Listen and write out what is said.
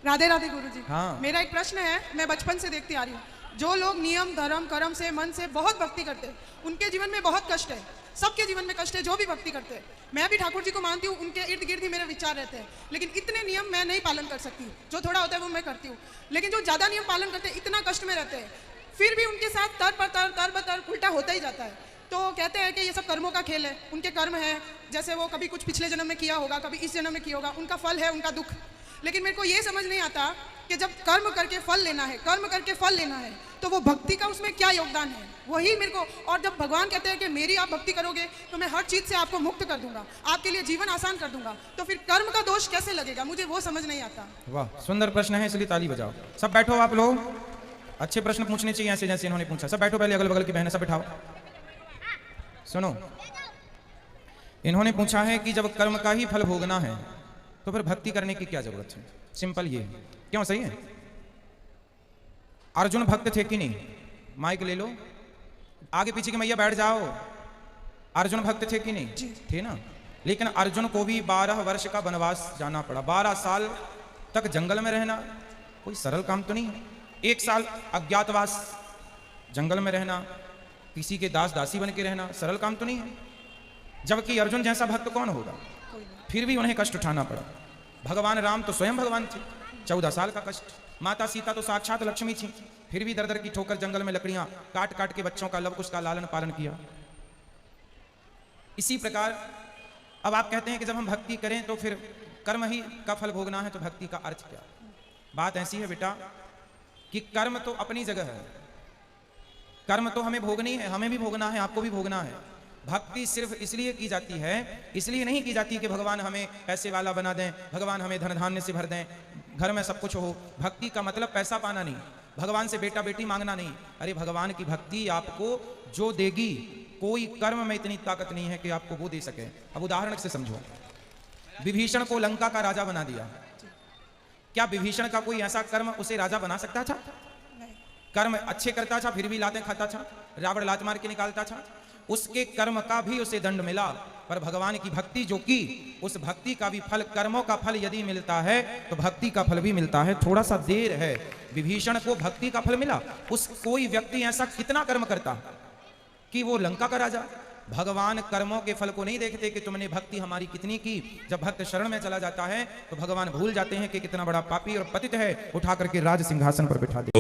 राधे राधे गुरुजी। हाँ। मेरा एक प्रश्न है, मैं बचपन से देखती आ रही हूँ, जो लोग नियम धर्म कर्म से मन से बहुत भक्ति करते हैं उनके जीवन में बहुत कष्ट है। सबके जीवन में कष्ट है जो भी भक्ति करते हैं। मैं भी ठाकुर जी को मानती हूँ, उनके इर्द गिर्द ही मेरे विचार रहते हैं, लेकिन इतने नियम मैं नहीं पालन कर सकती। जो थोड़ा होता है वो मैं करती हूँ, लेकिन जो ज़्यादा नियम पालन करते हैं इतना कष्ट में रहते हैं, फिर भी उनके साथ तर ब तर उल्टा होता ही जाता है। तो कहते हैं कि ये सब कर्मों का खेल है, उनके कर्म है, जैसे वो कभी कुछ पिछले जन्म में किया होगा, कभी इस जन्म में किया होगा, उनका फल है, उनका दुख। लेकिन मेरे को ये समझ नहीं आता कि जब कर्म करके फल लेना है, कर्म करके फल लेना है, तो वो भक्ति का उसमें क्या योगदान है, वही मेरे को। और जब भगवान कहते हैं कि मेरी आप भक्ति करोगे तो मैं हर चीज़ से आपको मुक्त कर दूंगा, आपके लिए जीवन आसान कर दूंगा, तो फिर कर्म का दोष कैसे लगेगा, मुझे वो समझ नहीं आता। वाह, सुंदर प्रश्न है, इसलिए ताली बजाओ। सब बैठो, आप लोग अच्छे प्रश्न पूछने चाहिए ऐसे जैसे इन्होंने पूछा। सब बैठो, पहले अगल बगल की बहनें सब बैठाओ। सुनो, इन्होंने पूछा है कि जब कर्म का ही फल भोगना है तो फिर भक्ति करने की क्या जरूरत है। सिंपल ये है। क्यों? सही है। अर्जुन भक्त थे कि नहीं? माइक ले लो, आगे पीछे की मैया बैठ जाओ। अर्जुन भक्त थे कि नहीं? थे ना। लेकिन अर्जुन को भी 12 वर्ष का वनवास जाना पड़ा। 12 साल तक जंगल में रहना कोई सरल काम तो नहीं है। 1 साल अज्ञातवास जंगल में रहना, किसी के दास दासी बन के रहना सरल काम तो नहीं है। जबकि अर्जुन जैसा भक्त कौन होगा? फिर भी उन्हें कष्ट उठाना पड़ा। भगवान राम तो स्वयं भगवान थे, 14 साल का कष्ट। माता सीता तो साक्षात लक्ष्मी थी, फिर भी दर दर की ठोकर जंगल में लकड़ियां काट काट के बच्चों का लव कुश का लालन पालन किया। इसी प्रकार अब आप कहते हैं कि जब हम भक्ति करें तो फिर कर्म ही का फल भोगना है, तो भक्ति का अर्थ क्या? बात ऐसी है बेटा कि कर्म तो अपनी जगह है, कर्म तो हमें भोगनी है, हमें भी भोगना है, आपको भी भोगना है। भक्ति सिर्फ इसलिए की जाती है, इसलिए नहीं की जाती कि भगवान हमें पैसे वाला बना दें, भगवान हमें धन धान्य से भर दें, घर में सब कुछ हो। भक्ति का मतलब पैसा पाना नहीं, भगवान से बेटा बेटी मांगना नहीं। अरे भगवान की भक्ति आपको जो देगी, कोई कर्म में इतनी ताकत नहीं है कि आपको वो दे सके। अब उदाहरण से समझो, विभीषण को लंका का राजा बना दिया, क्या विभीषण का कोई ऐसा कर्म उसे राजा बना सकता था? कर्म अच्छे करता था फिर भी लातें खाता था, रावण लात मार के निकालता था, उसके कर्म का भी उसे दंड मिला। पर भगवान की भक्ति जो की, उस भक्ति का भी फल, कर्मों का फल यदि मिलता है तो भक्ति का फल भी मिलता है। थोड़ा सा देर है। विभीषण को भक्ति का फल मिला। उस कोई व्यक्ति ऐसा कितना कर्म करता कि वो लंका का राजा। भगवान कर्मों के फल को नहीं देखते कि तुमने भक्ति हमारी कितनी की। जब भक्त शरण में चला जाता है तो भगवान भूल जाते हैं कि कितना बड़ा पापी और पतित है, उठा करके राज सिंहासन पर बिठा दे।